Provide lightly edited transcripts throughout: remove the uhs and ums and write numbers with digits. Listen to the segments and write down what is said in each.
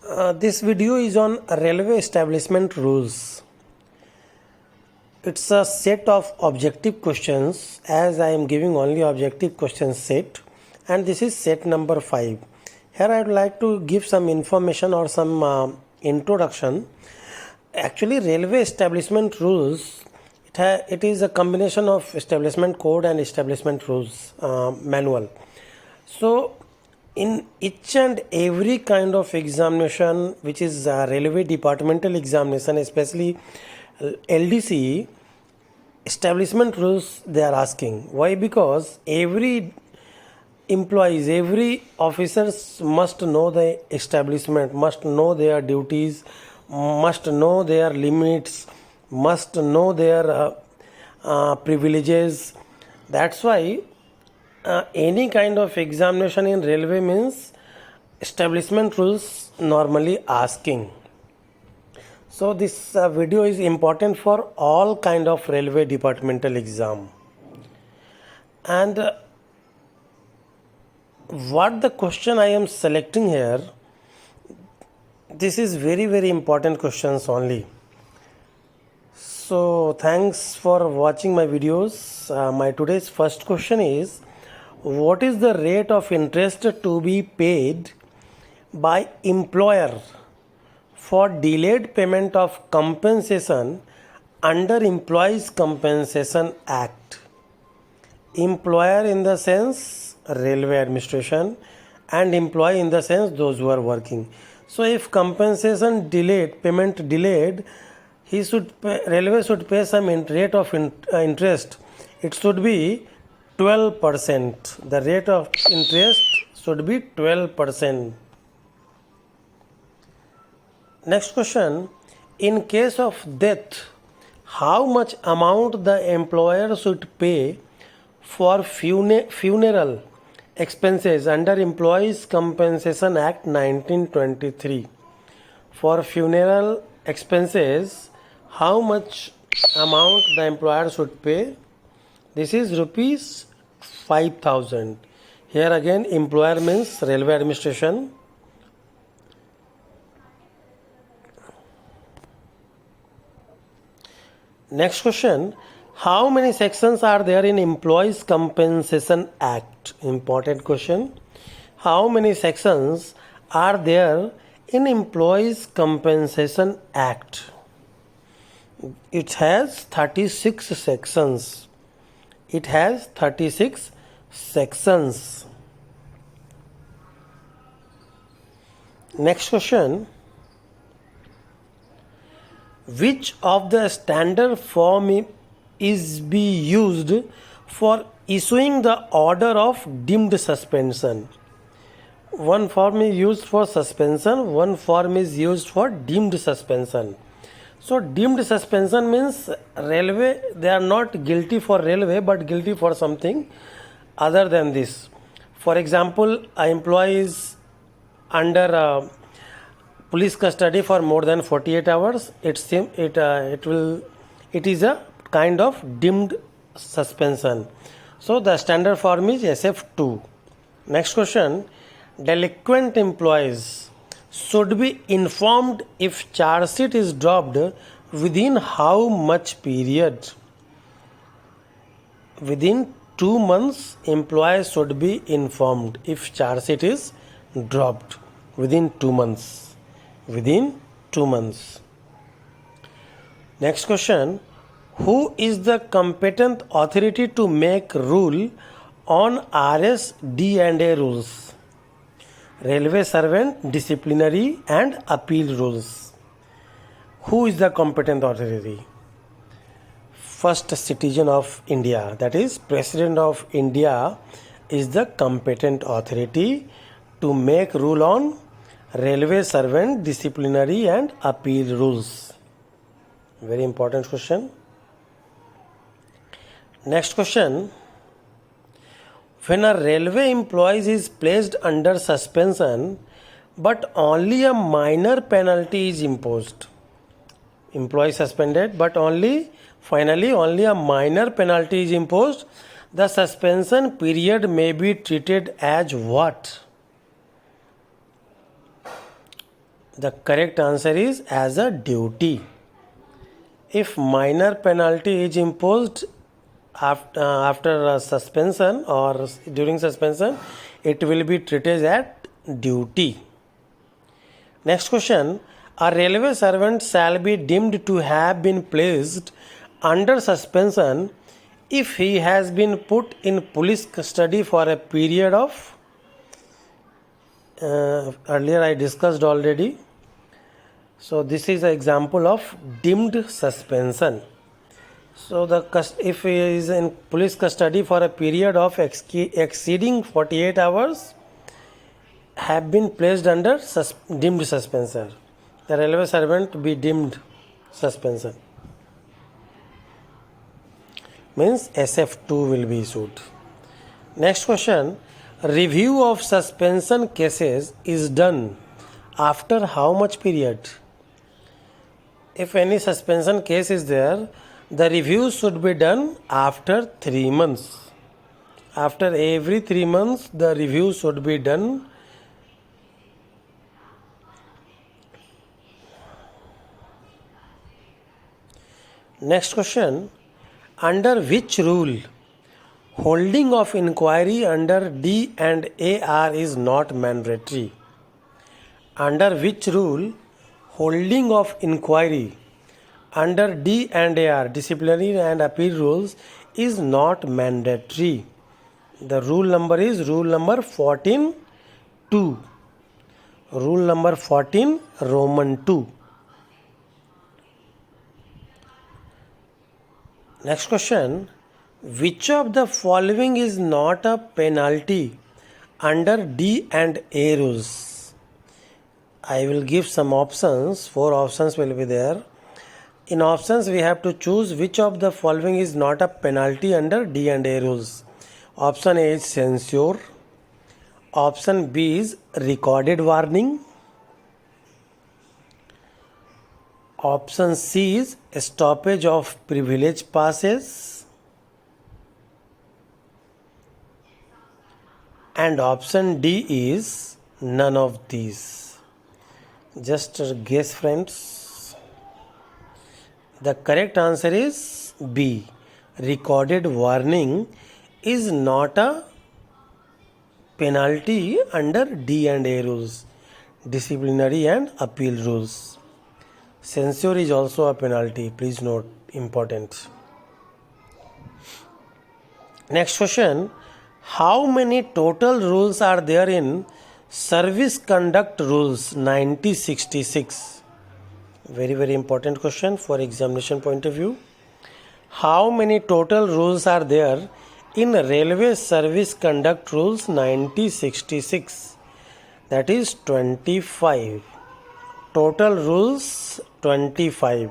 This video is on railway establishment rules. It's a set of objective questions, as I am giving only objective questions set, and this is set number 5. Here I would like to give some information or some introduction. Actually, railway establishment rules, it is a combination of establishment code and establishment rules manual. So in each and every kind of examination, which is railway departmental examination, especially Ldce, establishment rules they are asking. Why? Because every employees, every officers must know the establishment, must know their duties, must know their limits, must know their privileges. That's why any kind of examination in railway means establishment rules normally asking. So this video is important for all kind of railway departmental exam. And what the question I am selecting here, this is very important questions only. So thanks for watching my videos. My today's first question is, what is the rate of interest to be paid by employer for delayed payment of compensation under Employees Compensation Act? Employer in the sense railway administration, and employee in the sense those who are working. So if compensation delayed, payment delayed, railway should pay some rate of interest. It should be 12%. The rate of interest should be 12%. Next question. In case of death, how much amount the employer should pay for funeral expenses under Employees Compensation Act 1923? For funeral expenses, how much amount the employer should pay? This is rupees 5,000. Here again, employer means railway administration. Next question. How many sections are there in Employees Compensation Act? Important question. How many sections are there in Employees Compensation Act? It has 36 sections. It has 36 sections. Next question. Which of the standard form is be used for issuing the order of deemed suspension? One form is used for suspension, one form is used for deemed suspension. So deemed suspension means railway, they are not guilty for railway but guilty for something other than this. For example, an employee is under police custody for more than 48 hours. It is a kind of deemed suspension. So the standard form is SF2. Next question. Delinquent employees should be informed if charge sheet is dropped within how much period? Within 2 months, employees should be informed if charge sheet is dropped within 2 months. Within 2 months. Next question. Who is the competent authority to make rule on RS-D&A rules? Railway Servant Disciplinary and Appeal Rules. Who is the competent authority? First citizen of India, that is President of India, is the competent authority to make rule on Railway Servant Disciplinary and Appeal Rules. Very important question. Next question. When a railway employee is placed under suspension but only a minor penalty is imposed. Employee suspended but finally only a minor penalty is imposed. The suspension period may be treated as what? The correct answer is as a duty. If minor penalty is imposed after suspension or during suspension, it will be treated as duty. Next question. A railway servant shall be deemed to have been placed under suspension if he has been put in police custody for a period of earlier I discussed already. So this is an example of deemed suspension. So if he is in police custody for a period of exceeding 48 hours, have been placed under deemed suspension. The railway servant be deemed suspension. Means SF2 will be issued. Next question. Review of suspension cases is done after how much period? If any suspension case is there, the review should be done after 3 months. After every 3 months, the review should be done. Next question. Under which rule holding of inquiry under D and AR is not mandatory? Under which rule holding of inquiry under D and AR, disciplinary and appeal rules, is not mandatory? The rule number is rule number 14(2). Rule number 14, Roman 2. Next question. Which of the following is not a penalty under D and A rules? I will give some options. 4 options will be there. In options, we have to choose which of the following is not a penalty under D and A rules. Option A is censure. Option B is recorded warning. Option C is stoppage of privilege passes. And option D is none of these. Just guess, friends. The correct answer is B. Recorded warning is not a penalty under D and A rules, disciplinary and appeal rules. Censure is also a penalty. Please note, important. Next question. How many total rules are there in Service Conduct Rules 1966? Very, very important question for examination point of view. How many total rules are there in Railway Service Conduct Rules 1966? That is 25. Total rules 25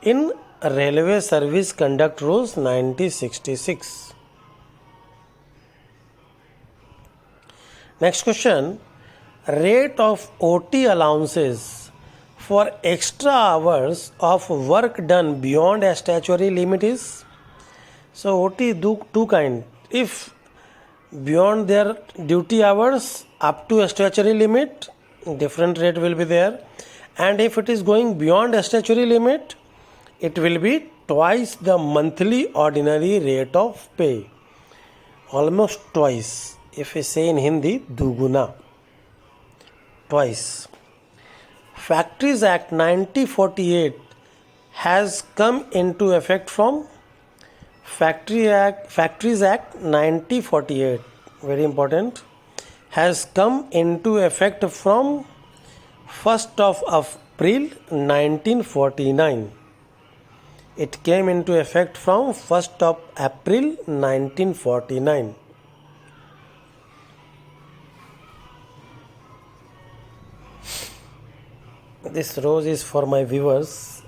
in Railway Service Conduct Rules 1966. Next question. Rate of OT allowances for extra hours of work done beyond a statutory limit is? So OT do two kind. If beyond their duty hours up to a statutory limit, different rate will be there. And if it is going beyond a statutory limit, it will be twice the monthly ordinary rate of pay. Almost twice. If we say in Hindi, duguna. Twice. Factories Act 1948 has come into effect from Factories Act 1948. Very important. Has come into effect from 1st of April 1949. It came into effect from 1st of April 1949. This rose is for my viewers.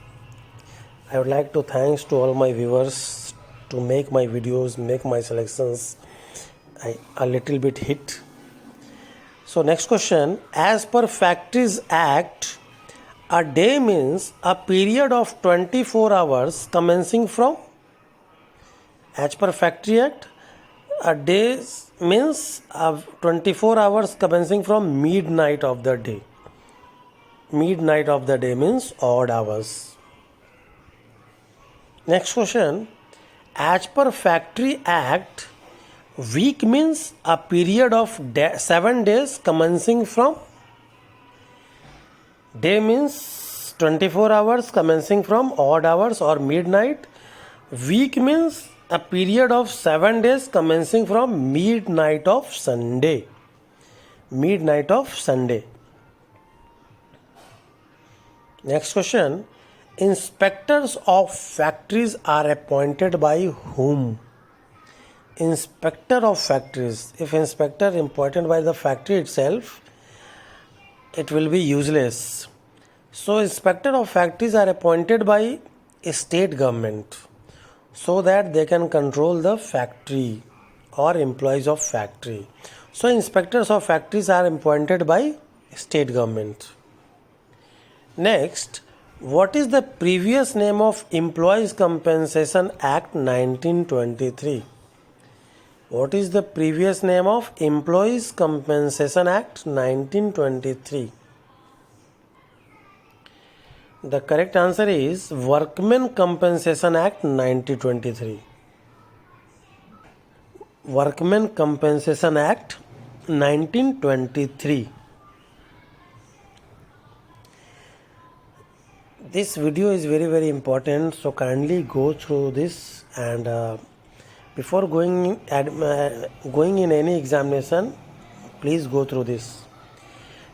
I would like to thanks to all my viewers to make my videos, make my selections a little bit hit. So next question. As per Factories Act, a day means a period of 24 hours commencing from? As per Factory Act, a day means 24 hours commencing from midnight of the day. midnight of the day means odd hours. Next question. As per Factory Act, week means a period of 7 days commencing from day means 24 hours commencing from odd hours or midnight. Week means a period of 7 days commencing from midnight of Sunday. Midnight of Sunday. Next question. Inspectors of factories are appointed by whom? Inspector of factories. If inspector appointed by the factory itself, it will be useless. So inspector of factories are appointed by a state government so that they can control the factory or employees of factory. So inspectors of factories are appointed by state government. Next, what is the previous name of Employees Compensation Act 1923? What is the previous name of Employees Compensation Act 1923? The correct answer is Workmen Compensation Act 1923. Workmen Compensation Act 1923. This video is very, very important, so kindly go through this, and before going in any examination, please go through this.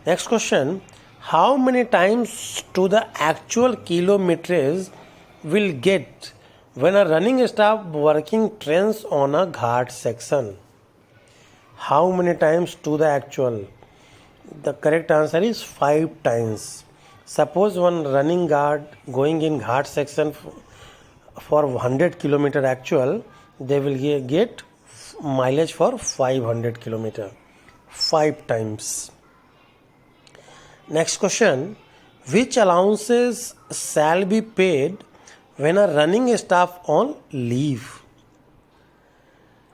Next question. How many times to the actual kilometerage will get when a running staff working trains on a ghat section? How many times to the actual? The correct answer is 5 times. Suppose one running guard going in ghat section for 100 kilometer actual, they will get mileage for 500 kilometer. 5 times. Next question. Which allowances shall be paid when a running staff on leave?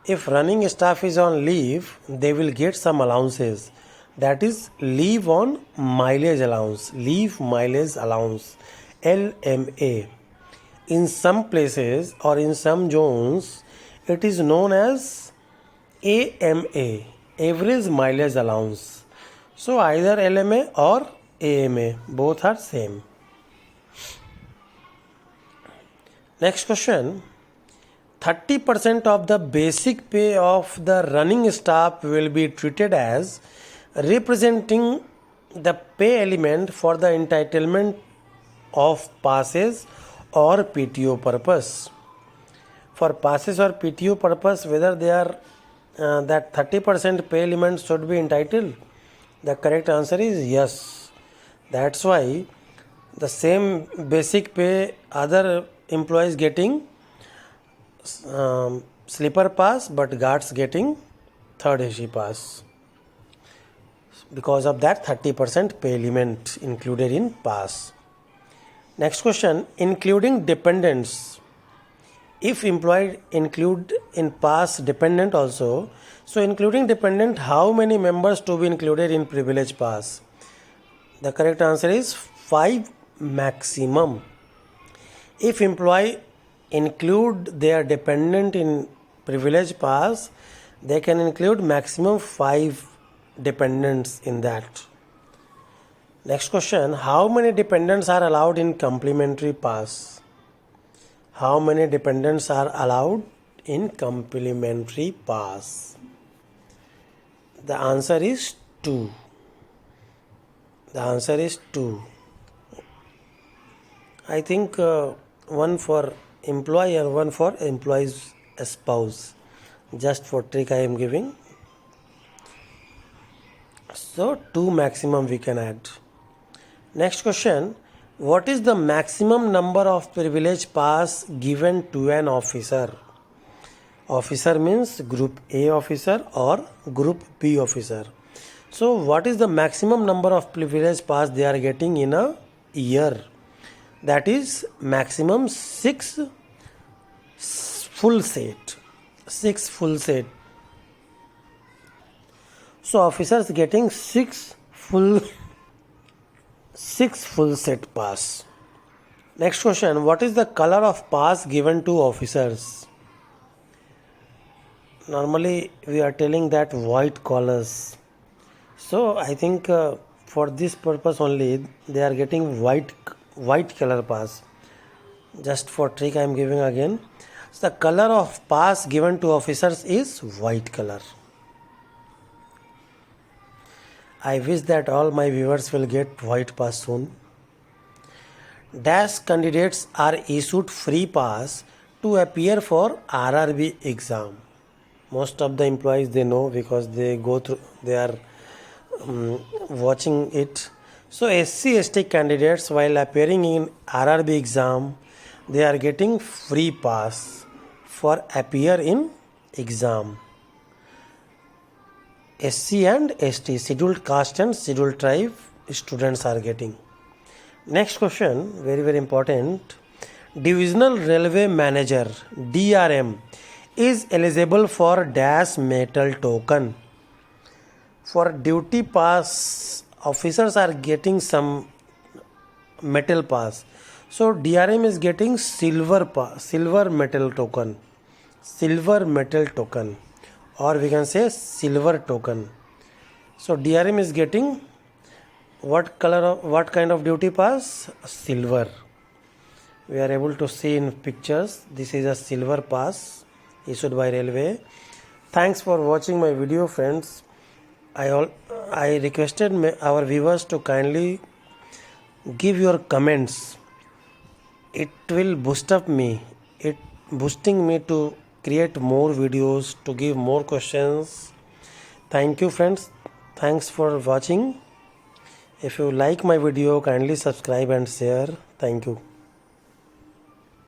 If running staff is on leave, they will get some allowances. That is leave on mileage allowance. Leave mileage allowance. LMA. In some places or in some zones, it is known as AMA. Average mileage allowance. So either LMA or AMA, both are same. Next question. 30% of the basic pay of the running staff will be treated as representing the pay element for the entitlement of passes or PTO purpose. For passes or PTO purpose, whether they are that 30% pay element should be entitled. The correct answer is yes. That's why the same basic pay other employees getting sleeper pass, but guards getting third AC pass. Because of that 30% pay element included in pass. Next question. Including dependents. If employee include in pass dependent also, so including dependent, how many members to be included in privilege pass? The correct answer is 5 maximum. If employee include their dependent in privilege pass, they can include maximum 5 dependents in that. Next question. How many dependents are allowed in complementary pass? How many dependents are allowed in complementary pass? The answer is 2. The answer is 2. I think one for employee and one for employee's spouse. Just for trick I am giving. So 2 maximum we can add. Next question. What is the maximum number of privilege pass given to an officer? Officer means group A officer or group B officer. So what is the maximum number of privilege pass they are getting in a year? That is maximum 6 full set. 6 full set. So officers getting 6 full 6 full set pass. Next question, what is the color of pass given to officers? Normally we are telling that white colors. So I think for this purpose only they are getting white color pass. Just for trick I am giving again. So the color of pass given to officers is white color. I wish that all my viewers will get white pass soon. Dash candidates are issued free pass to appear for RRB exam. Most of the employees they know because they go through, they are watching it. So SC/ST candidates while appearing in RRB exam, they are getting free pass for appear in exam. SC and ST, scheduled caste and scheduled tribe students are getting. Next question, very important. Divisional Railway Manager DRM is eligible for dash metal token. For duty pass, officers are getting some metal pass. So DRM is getting silver metal token. Silver metal token, or we can say silver token. So DRM is getting what kind of duty pass? Silver. We are able to see in pictures. This is a silver pass issued by railway. Thanks for watching my video, friends. I requested our viewers to kindly give your comments. It will boosting me to create more videos, to give more questions. Thank you, friends. Thanks for watching. If you like my video, kindly subscribe and share. Thank you.